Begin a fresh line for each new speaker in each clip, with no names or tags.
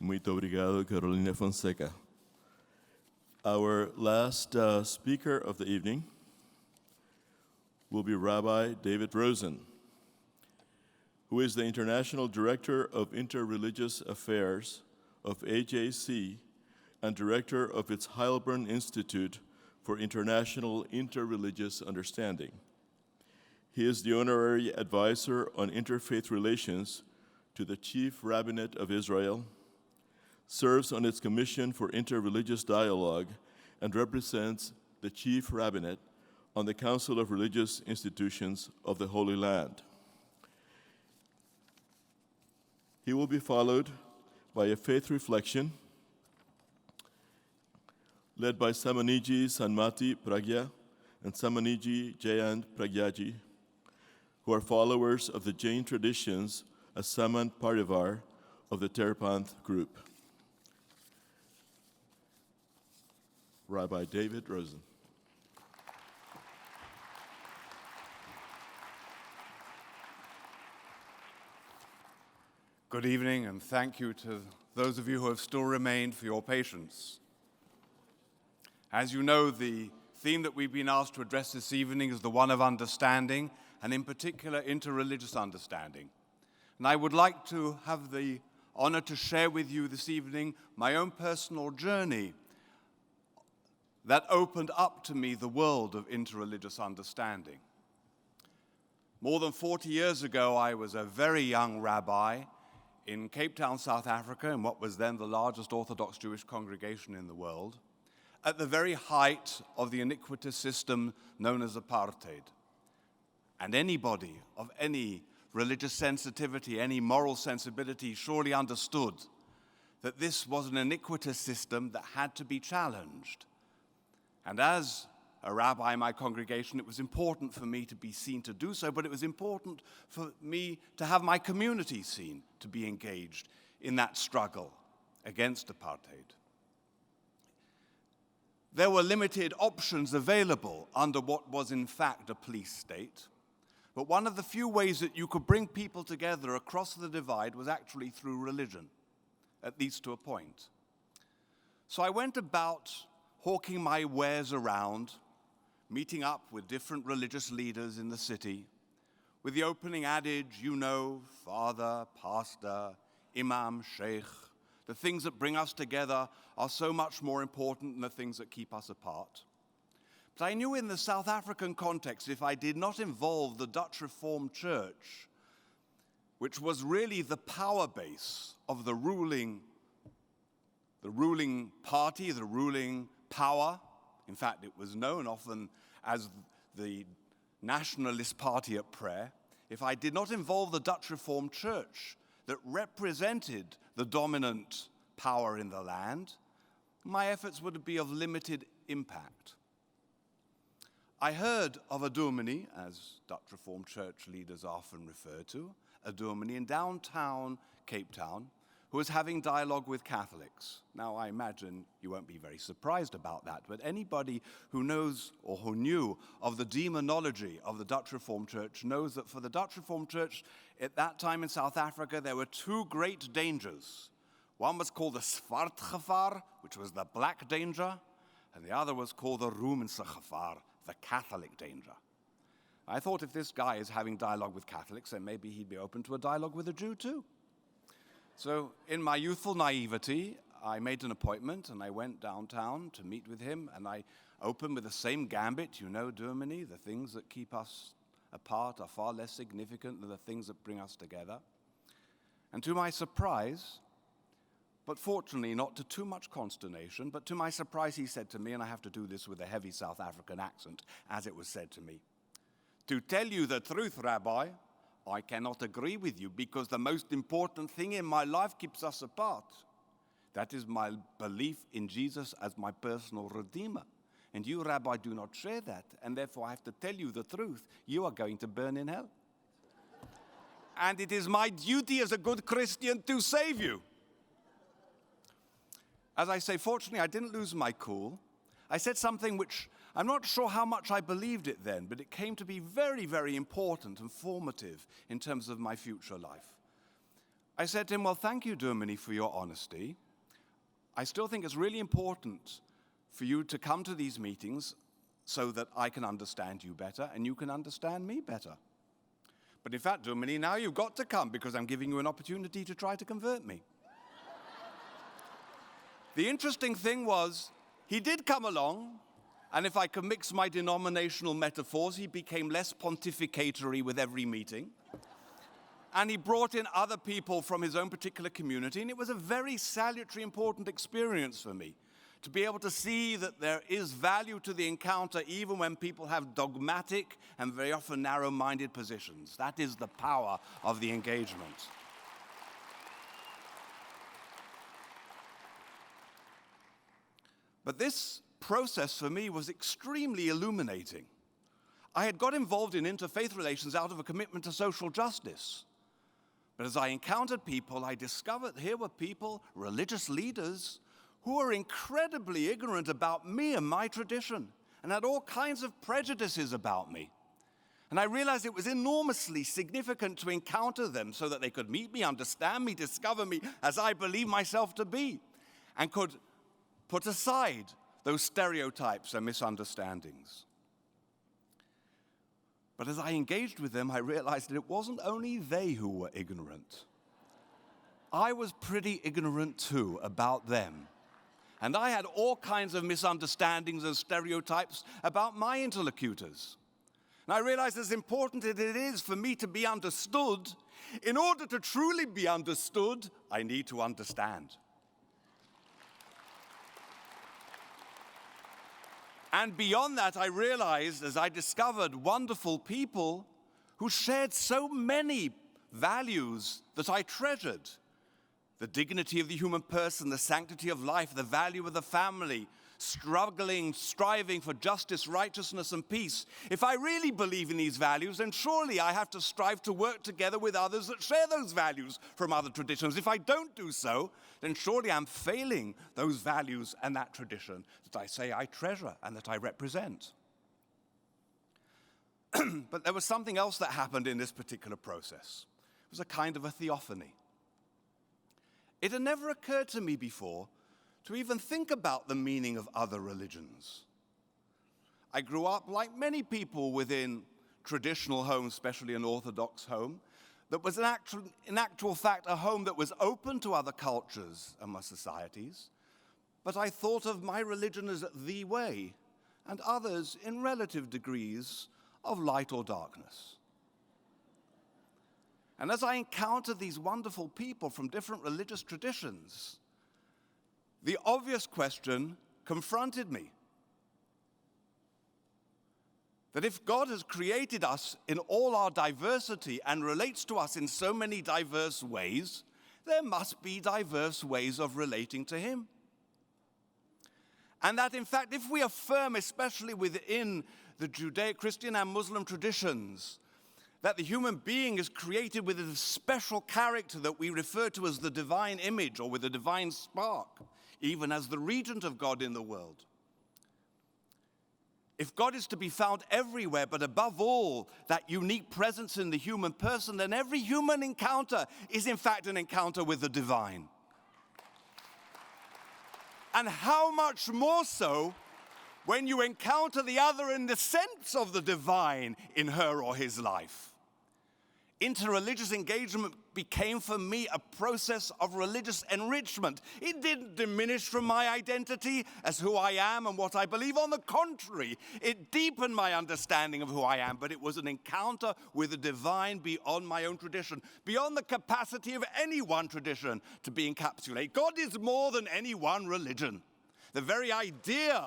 Muito obrigado, Carolina Fonseca. Our last speaker of the evening will be Rabbi David Rosen, who is the International Director of Interreligious Affairs of AJC and Director of its Heilbronn Institute for International Interreligious Understanding. He is the honorary advisor on interfaith relations to the Chief Rabbinate of Israel, serves on its Commission for Interreligious Dialogue, and represents the Chief Rabbinate on the Council of Religious Institutions of the Holy Land. He will be followed by a faith reflection led by Samaniji Sanmati Pragya and Samaniji Jayant Pragyaji, who are followers of the Jain traditions as Saman Parivar of the Terpanth group. Rabbi David Rosen.
Good evening, and thank you to those of you who have still remained for your patience. As you know, the theme that we've been asked to address this evening is the one of understanding, and in particular, interreligious understanding. And I would like to have the honor to share with you this evening my own personal journey that opened up to me the world of interreligious understanding. More than 40 years ago, I was a very young rabbi in Cape Town, South Africa, in what was then the largest Orthodox Jewish congregation in the world, at the very height of the iniquitous system known as apartheid. And anybody of any religious sensitivity, any moral sensibility, surely understood that this was an iniquitous system that had to be challenged. And as a rabbi in my congregation, it was important for me to be seen to do so, but it was important for me to have my community seen to be engaged in that struggle against apartheid. There were limited options available under what was in fact a police state, but one of the few ways that you could bring people together across the divide was actually through religion, at least to a point. So I went about hawking my wares around, meeting up with different religious leaders in the city, with the opening adage, you know, father, pastor, imam, sheikh, the things that bring us together are so much more important than the things that keep us apart. But I knew in the South African context, if I did not involve the Dutch Reformed Church, which was really the power base of the ruling party, the ruling power. In fact, it was known often as the Nationalist Party at prayer. If I did not involve the Dutch Reformed Church that represented the dominant power in the land, my efforts would be of limited impact. I heard of a dominee, as Dutch Reformed Church leaders often refer to, a dominee in downtown Cape Town, who was having dialogue with Catholics. Now, I imagine you won't be very surprised about that, but anybody who knows or who knew of the demonology of the Dutch Reformed Church knows that for the Dutch Reformed Church at that time in South Africa, there were two great dangers. One was called the Swartgevaar, which was the black danger, and the other was called the Romense gevaar, the Catholic danger. I thought if this guy is having dialogue with Catholics, then maybe he'd be open to a dialogue with a Jew too. So in my youthful naivety, I made an appointment and I went downtown to meet with him, and I opened with the same gambit, you know, Germany, the things that keep us apart are far less significant than the things that bring us together. And to my surprise, but fortunately not to too much consternation, but to my surprise he said to me, and I have to do this with a heavy South African accent, as it was said to me, "To tell you the truth, Rabbi, I cannot agree with you because the most important thing in my life keeps us apart. That is my belief in Jesus as my personal Redeemer. And you, Rabbi, do not share that. And therefore I have to tell you the truth. You are going to burn in hell. And it is my duty as a good Christian to save you." As I say, fortunately, I didn't lose my cool. I said something which I'm not sure how much I believed it then, but it came to be very, very important and formative in terms of my future life. I said to him, well, thank you, Germany, for your honesty. I still think it's really important for you to come to these meetings so that I can understand you better and you can understand me better. But in fact, Germany, now you've got to come because I'm giving you an opportunity to try to convert me. The interesting thing was, he did come along, and if I could mix my denominational metaphors, he became less pontificatory with every meeting. And he brought in other people from his own particular community, and it was a very salutary, important experience for me to be able to see that there is value to the encounter even when people have dogmatic and very often narrow-minded positions. That is the power of the engagement. But this process for me was extremely illuminating. I had got involved in interfaith relations out of a commitment to social justice. But as I encountered people, I discovered here were people, religious leaders, who were incredibly ignorant about me and my tradition and had all kinds of prejudices about me. And I realized it was enormously significant to encounter them so that they could meet me, understand me, discover me as I believe myself to be, and could put aside those stereotypes and misunderstandings. But as I engaged with them, I realized that it wasn't only they who were ignorant. I was pretty ignorant too about them. And I had all kinds of misunderstandings and stereotypes about my interlocutors. And I realized as important as it is for me to be understood, in order to truly be understood, I need to understand. And beyond that, I realized, as I discovered wonderful people who shared so many values that I treasured. The dignity of the human person, the sanctity of life, the value of the family, striving for justice, righteousness, and peace. If I really believe in these values, then surely I have to strive to work together with others that share those values from other traditions. If I don't do so, then surely I'm failing those values and that tradition that I say I treasure and that I represent. But there was something else that happened in this particular process. It was a kind of a theophany. It had never occurred to me before to even think about the meaning of other religions. I grew up, like many people within traditional homes, especially an Orthodox home, that was in actual fact a home that was open to other cultures and my societies, but I thought of my religion as the way, and others in relative degrees of light or darkness. And as I encountered these wonderful people from different religious traditions, the obvious question confronted me. That if God has created us in all our diversity and relates to us in so many diverse ways, there must be diverse ways of relating to Him. And that, in fact, if we affirm, especially within the Judeo-Christian and Muslim traditions, that the human being is created with a special character that we refer to as the divine image or with a divine spark, even as the regent of God in the world. If God is to be found everywhere, but above all, that unique presence in the human person, then every human encounter is in fact an encounter with the divine. And how much more so when you encounter the other in the sense of the divine in her or his life. Interreligious engagement became for me a process of religious enrichment. It didn't diminish from my identity as who I am and what I believe. On the contrary, it deepened my understanding of who I am, but it was an encounter with the divine beyond my own tradition, beyond the capacity of any one tradition to be encapsulated. God is more than any one religion. The very idea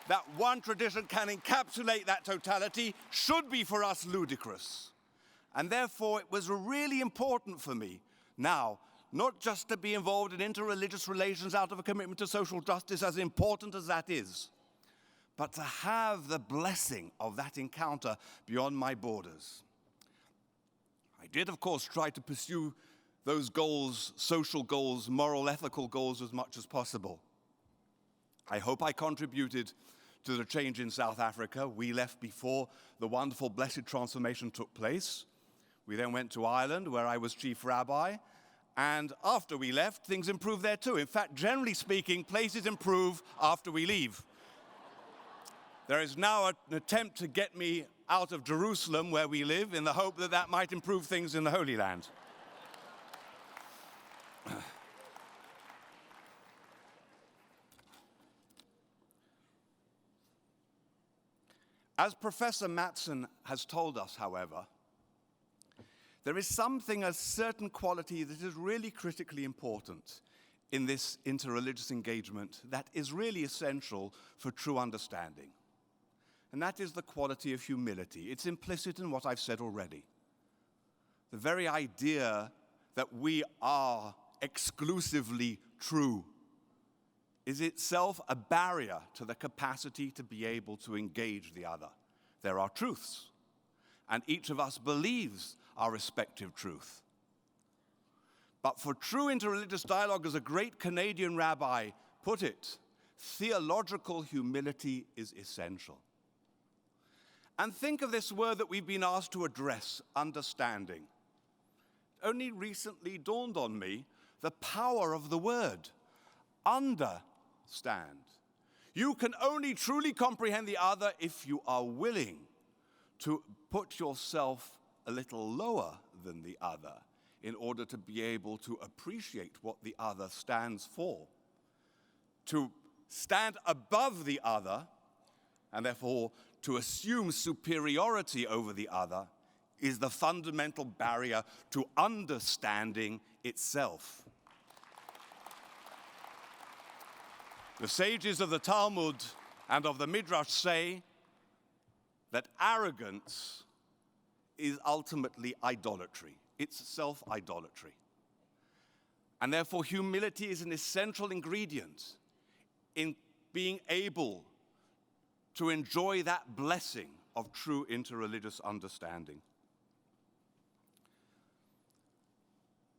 that one tradition can encapsulate that totality should be for us ludicrous. And therefore, it was really important for me now, not just to be involved in interreligious relations out of a commitment to social justice, as important as that is, but to have the blessing of that encounter beyond my borders. I did, of course, try to pursue those goals, social goals, moral, ethical goals, as much as possible. I hope I contributed to the change in South Africa. We left before the wonderful Blessed Transformation took place. We then went to Ireland, where I was chief rabbi, And after we left, things improved there too. In fact, generally speaking, places improve after we leave. There is now an attempt to get me out of Jerusalem, where we live, in the hope that that might improve things in the Holy Land. As Professor Mattson has told us, however, there is a certain quality that is really critically important in this interreligious engagement that is really essential for true understanding. And that is the quality of humility. It's implicit in what I've said already. The very idea that we are exclusively true is itself a barrier to the capacity to be able to engage the other. There are truths, and each of us believes our respective truth. But for true interreligious dialogue, as a great Canadian rabbi put it, theological humility is essential. And think of this word that we've been asked to address, understanding. Only recently dawned on me the power of the word, understand. You can only truly comprehend the other if you are willing to put yourself a little lower than the other in order to be able to appreciate what the other stands for. To stand above the other, and therefore to assume superiority over the other, is the fundamental barrier to understanding itself. The sages of the Talmud and of the Midrash say that arrogance is ultimately idolatry. It's self-idolatry. And therefore, humility is an essential ingredient in being able to enjoy that blessing of true interreligious understanding.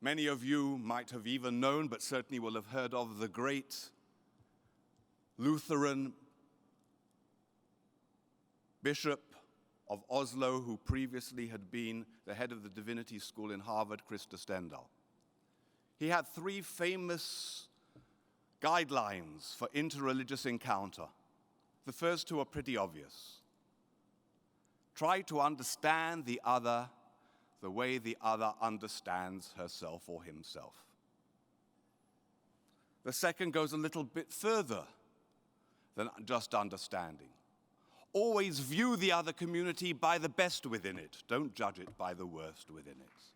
Many of you might have even known, but certainly will have heard of, the great Lutheran bishop of Oslo, who previously had been the head of the divinity school in Harvard, Christer Stendahl. He had 3 famous guidelines for interreligious encounter. The first 2 are pretty obvious. Try to understand the other the way the other understands herself or himself. The second goes a little bit further than just understanding. Always view the other community by the best within it. Don't judge it by the worst within it.